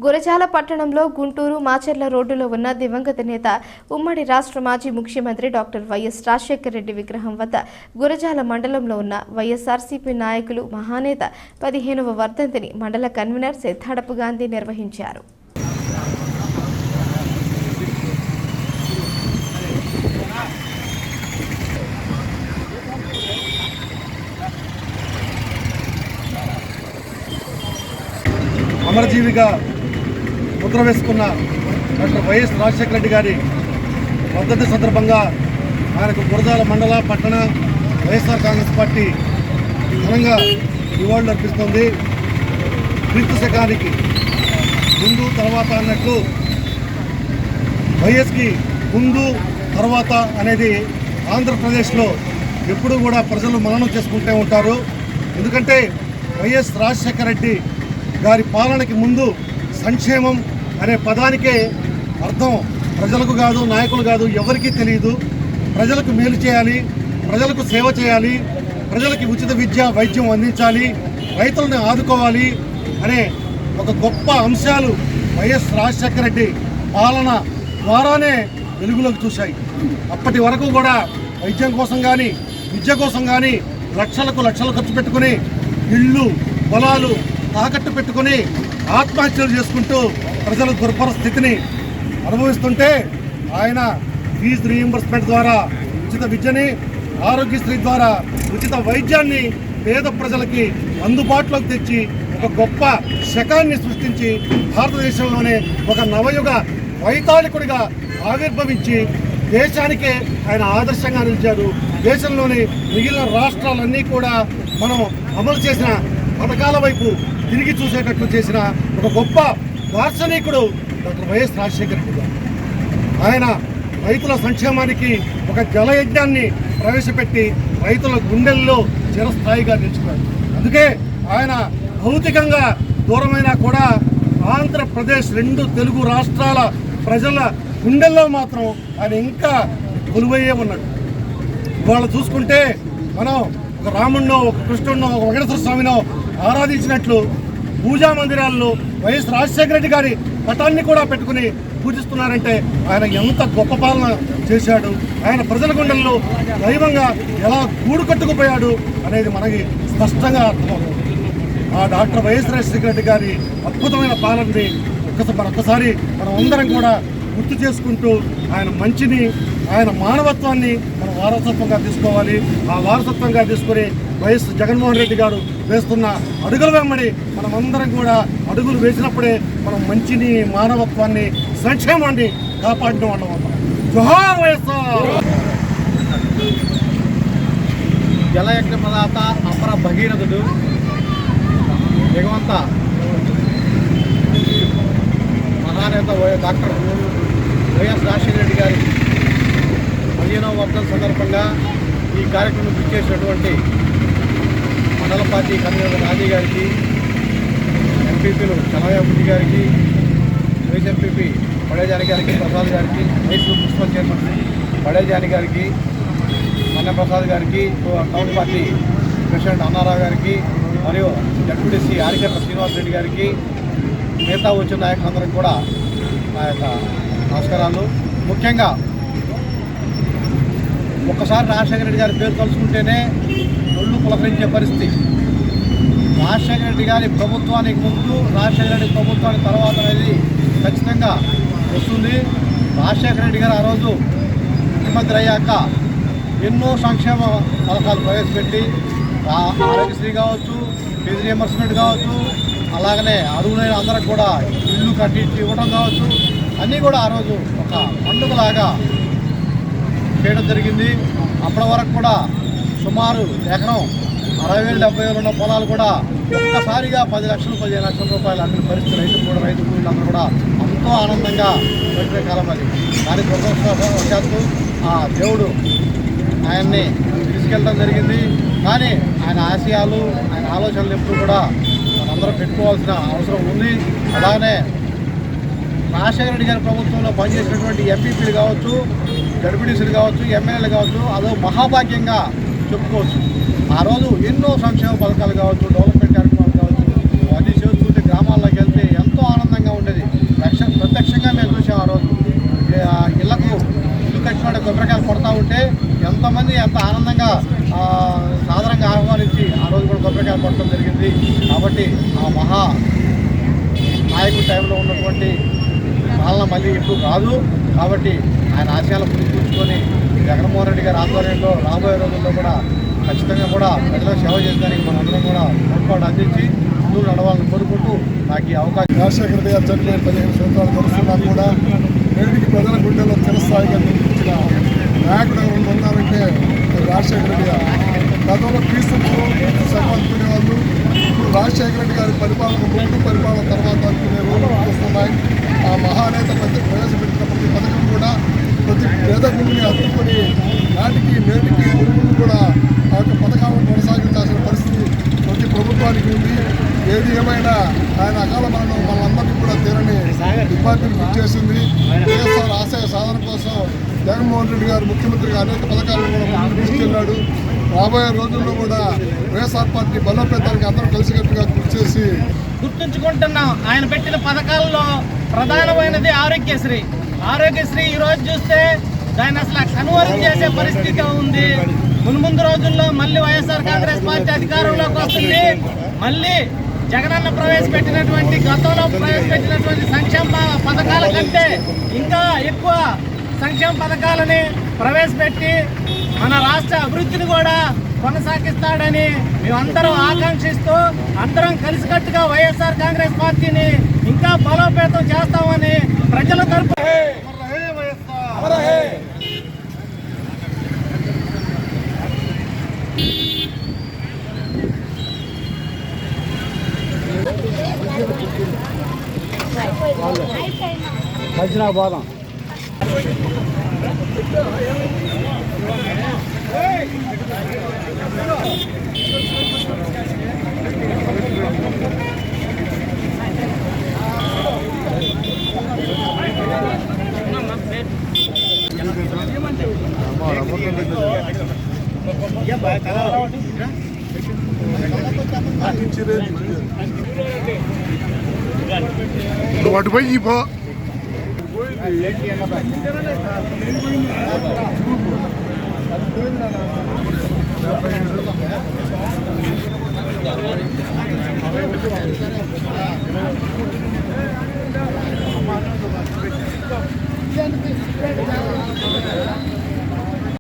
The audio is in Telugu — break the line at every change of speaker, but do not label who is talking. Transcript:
గురజాల పట్టణంలో గుంటూరు మాచర్ల రోడ్డులో ఉన్న దివంగత నేత ఉమ్మడి రాష్ట్ర మాజీ ముఖ్యమంత్రి డాక్టర్ వైఎస్ రాజశేఖర రెడ్డి విగ్రహం వద్ద గురజాల మండలంలో ఉన్న వైఎస్ఆర్సీపీ నాయకులు మహానేత 15వ వర్ధంతిని మండల కన్వీనర్ సిద్ధాడపు గాంధీ నిర్వహించారు.
అమరజీవిగా ముద్ర వేసుకున్న డాక్టర్ వైఎస్ రాజశేఖర రెడ్డి గారి వర్ధంతి సందర్భంగా ఆయనకు గురజాల మండల పట్టణ వైఎస్ఆర్ కాంగ్రెస్ పార్టీ ఘనంగా నివాళులు అర్పిస్తుంది. క్రీస్తు శకానికి ముందు తర్వాత అన్నట్లు వైఎస్కి ముందు తర్వాత అనేది ఆంధ్రప్రదేశ్లో ఎప్పుడూ కూడా ప్రజలు మననం చేసుకుంటూ ఉంటారు. ఎందుకంటే వైఎస్ రాజశేఖర రెడ్డి గారి పాలనకి ముందు సంక్షేమం అనే పదానికే అర్థం ప్రజలకు కాదు, నాయకులు కాదు, ఎవరికీ తెలియదు. ప్రజలకు మేలు చేయాలి, ప్రజలకు సేవ చేయాలి, ప్రజలకి ఉచిత విద్య వైద్యం అందించాలి, రైతులను ఆదుకోవాలి అనే ఒక గొప్ప అంశాలు వైఎస్ రాజశేఖర రెడ్డి పాలన ద్వారానే వెలుగులోకి చూశాయి. అప్పటి వరకు కూడా వైద్యం కోసం కానీ విద్య కోసం కానీ లక్షలు ఖర్చు పెట్టుకుని ఇళ్ళు పొలాలు తాకట్టు పెట్టుకుని ఆత్మహత్యలు చేసుకుంటూ ప్రజల దుర్భర స్థితిని అనుభవిస్తుంటే ఆయన ఫీజు రీయింబర్స్మెంట్ ద్వారా ఉచిత విద్యని, ఆరోగ్యశ్రీ ద్వారా ఉచిత వైద్యాన్ని పేద ప్రజలకి అందుబాటులోకి తెచ్చి ఒక గొప్ప శకాన్ని సృష్టించి భారతదేశంలోనే ఒక నవయుగ వైతాళికుడిగా ఆవిర్భవించి దేశానికే ఆయన ఆదర్శంగా నిలిచారు. దేశంలోని మిగిలిన రాష్ట్రాలన్నీ కూడా మనం అమలు చేసిన పథకాల వైపు తిరిగి చూసేటట్లు చేసిన ఒక గొప్ప దార్శనికుడు డాక్టర్ వైఎస్ రాజశేఖర రెడ్డి గారు. ఆయన రైతుల సంక్షేమానికి ఒక జలయజ్ఞాన్ని ప్రవేశపెట్టి రైతుల గుండెల్లో చిరస్థాయిగా నిలుచుకున్నారు. అందుకే ఆయన భౌతికంగా దూరమైనా కూడా ఆంధ్రప్రదేశ్ 2 తెలుగు రాష్ట్రాల ప్రజల గుండెల్లో మాత్రం ఆయన ఇంకా కొలువయ్యే ఉన్నాడు. ఇవాళ చూసుకుంటే మనం ఒక రాముడినో, ఒక కృష్ణుడినో, ఒక వెంకటేశ్వర స్వామినో ఆరాధించినట్లు పూజా మందిరాల్లో వైఎస్ రాజశేఖర రెడ్డి గారి పటాన్ని కూడా పెట్టుకుని పూజిస్తున్నారంటే ఆయన ఎంత గొప్ప పాలన చేశాడు, ఆయన ప్రజల గుండెల్లో దైవంగా ఎలా గూడు కట్టుకుపోయాడు అనేది మనకి స్పష్టంగా అర్థమవుతుంది. ఆ డాక్టర్ వైఎస్ రాజశేఖర రెడ్డి గారి అద్భుతమైన పాలనని ఒక్కసారి మనం అందరం కూడా గుర్తు చేసుకుంటూ ఆయన మంచిని, ఆయన మానవత్వాన్ని మనం వారసత్వంగా తీసుకోవాలి. ఆ వారసత్వంగా తీసుకుని వైఎస్ జగన్మోహన్ రెడ్డి గారు వేస్తున్న అడుగుల వెంబడి మనమందరం కూడా అడుగులు వేసినప్పుడే మనం మంచిని, మానవత్వాన్ని, సంక్షేమాన్ని కాపాడిన వాళ్ళం అవుతాం. జోహార్ వైఎస్ఆర్.
జలయజ్ఞ ప్రదాత అపర భగీరథుడు జగవంత మహానేత డాక్టర్ వైఎస్ రాజశేఖర రెడ్డి గారి 15వ వర్ధంతి సందర్భంగా ఈ కార్యక్రమం గుర్తించేసినటువంటి మండల పార్టీ కన్వీనర్ రాజీ గారికి, ఎంపీపీలు చలయాబుద్ధి గారికి, వైస్ ఎంపీపీ పడేజాని గారికి, ప్రసాద్ గారికి, వైస్ మున్సిపల్ చైర్మన్ పడేజాని గారికి, మన్నప్రసాద్ గారికి, టౌన్ పార్టీ ప్రెసిడెంట్ అన్నారావు గారికి, మరియు జడ్పీటీసీ ఆరికట్ల శ్రీనివాస్ రెడ్డి గారికి, మిగతా వచ్చిన నాయకులందరికీ కూడా నా యొక్క నమస్కారాలు. ముఖ్యంగా ఒక్కసారి రాజశేఖర రెడ్డి గారి పేరు తలుచుకుంటేనే ఒళ్ళు పులకరించే పరిస్థితి. రాజశేఖర రెడ్డి గారి ప్రభుత్వానికి ముందు, రాజశేఖర రెడ్డి ప్రభుత్వానికి తర్వాత అనేది ఖచ్చితంగా వస్తుంది. రాజశేఖర రెడ్డి గారు ఆ రోజు ముఖ్యమంత్రి అయ్యాక ఎన్నో సంక్షేమ పథకాలు ప్రవేశపెట్టి ఆరోగ్యశ్రీ కావచ్చు, ఫీజు రీయింబర్స్మెంట్ కావచ్చు, అలాగనే అర్హులైన అందరికి కూడా ఇల్లు కట్టి ఇవ్వడం కావచ్చు, అన్నీ కూడా ఆ రోజు ఒక పండుగలాగా చేయడం జరిగింది. అప్పటి వరకు కూడా సుమారు ఎకరం 60,000-70,000 ఉన్న పొలాలు కూడా ఒక్కసారిగా 10 లక్షలు 15 లక్షల రూపాయలు అన్ని పరిస్థితి రైతు కూలీలందరూ కూడా ఎంతో ఆనందంగా గడిపే కాలం అది. దాని దురదృష్టవశాత్తు ఆ దేవుడు ఆయన్ని తీసుకెళ్ళడం జరిగింది. కానీ ఆయన ఆశయాలు, ఆయన ఆలోచనలు ఎప్పుడు కూడా మనందరం పెట్టుకోవాల్సిన అవసరం ఉంది. అలానే రాజశేఖర రెడ్డి గారి ప్రభుత్వంలో పనిచేసినటువంటి ఎంపీపీలు కావచ్చు, జడ్పీటీసీలు కావచ్చు, ఎమ్మెల్యేలు కావచ్చు, అదో మహాభాగ్యంగా చెప్పుకోవచ్చు. ఆ రోజు ఎన్నో సంక్షేమ పథకాలు కావచ్చు, డెవలప్మెంట్ కార్యక్రమాలు కావచ్చు, అన్నీ చేస్తుంటే గ్రామాల్లోకి వెళ్తే ఎంతో ఆనందంగా ఉండేది. ప్రత్యక్షంగా మేము చూసాం. ఆ రోజు ఇల్లు కట్టిన కొబ్బరికాయలు కొడతా ఉంటే ఎంతమంది ఎంత ఆనందంగా సాధారణంగా ఆహ్వానించి ఆ రోజు కూడా కొబ్బరికాయలు కొట్టడం జరిగింది. కాబట్టి ఆ మహా నాయకుడి టైంలో ఉన్నటువంటి పాలన మళ్ళీ ఎప్పుడు రాదు. కాబట్టి ఆయన ఆశయాలు పురిపుచ్చుకొని జగన్మోహన్ రెడ్డి గారి ఆధ్వర్యంలో రాబోయే రోజుల్లో కూడా ఖచ్చితంగా కూడా ప్రజలకు సేవ చేయడానికి మనందరం కూడా తోడ్పాటు అందించి ముందుకు నడవాలని కోరుకుంటూ నాకు ఈ అవకాశం.
రాజశేఖర రెడ్డి గారు చనిపోయిన 15 సంవత్సరాలు గడుస్తున్నా కూడా నేటికి ప్రజల గుండెల్లో చిరస్థాయిగా నిలిపించిన నాయకుడు ఎవరు ఉన్నారంటే రాజశేఖర రెడ్డి గారు. గతంలో క్రీస్తు సగం అనుకునే వాళ్ళు ఇప్పుడు రాజశేఖర రెడ్డి గారి పరిపాలన ముందు పరిపాలన తర్వాత అనుకునే రోజులు వస్తున్నాయి. ఆ మహానేత ప్రవేశపెట్టిన ప్రతి పథకం కూడా ప్రతి పేద భూమిని అత్తుకొని నాటికి నేటికి గురువులు కూడా ఆ యొక్క పథకాలను కొనసాగించాల్సిన పరిస్థితి ప్రతి ప్రభుత్వానికి ఉంది. ఏది ఏమైనా ఆయన అకాల మరణం మనందరికీ కూడా తీరని ఇబ్బందిని గురి చేసింది. వైఎస్ఆర్ ఆశయ సాధన కోసం జగన్మోహన్ రెడ్డి గారు ముఖ్యమంత్రిగా అనేక పథకాలను కూడా ముందుకు తీసుకెళ్లాడు. రాబోయే రోజుల్లో కూడా వైఎస్ఆర్ పార్టీ బలోపేతానికి అందరూ కలిసికట్టుగా కృషి చేసి
గుర్తుంచుకుంటున్నాం. ఆయన పెట్టిన పథకాల్లో ప్రధానమైనది ఆరోగ్యశ్రీ. ఆరోగ్యశ్రీ ఈరోజు చూస్తే దాన్ని అసలు కన్వర్ట్ చేసే పరిస్థితి ఉంది. మున్ముందు రోజుల్లో మళ్ళీ వైఎస్ఆర్ కాంగ్రెస్ పార్టీ అధికారంలోకి వస్తుంది. మళ్ళీ జగనన్న గతంలో ప్రవేశపెట్టినటువంటి సంక్షేమ పథకాల కంటే ఇంకా ఎక్కువ సంక్షేమ పథకాలని ప్రవేశపెట్టి మన రాష్ట్ర అభివృద్ధిని కూడా కొనసాగిస్తాడని మేమందరం ఆకాంక్షిస్తూ అందరం కలిసికట్టుగా వైఎస్ఆర్ కాంగ్రెస్ పార్టీని ఇంకా బలోపేతం చేస్తామని ప్రజల తరపున
పోదాం.
అటు పోయి పో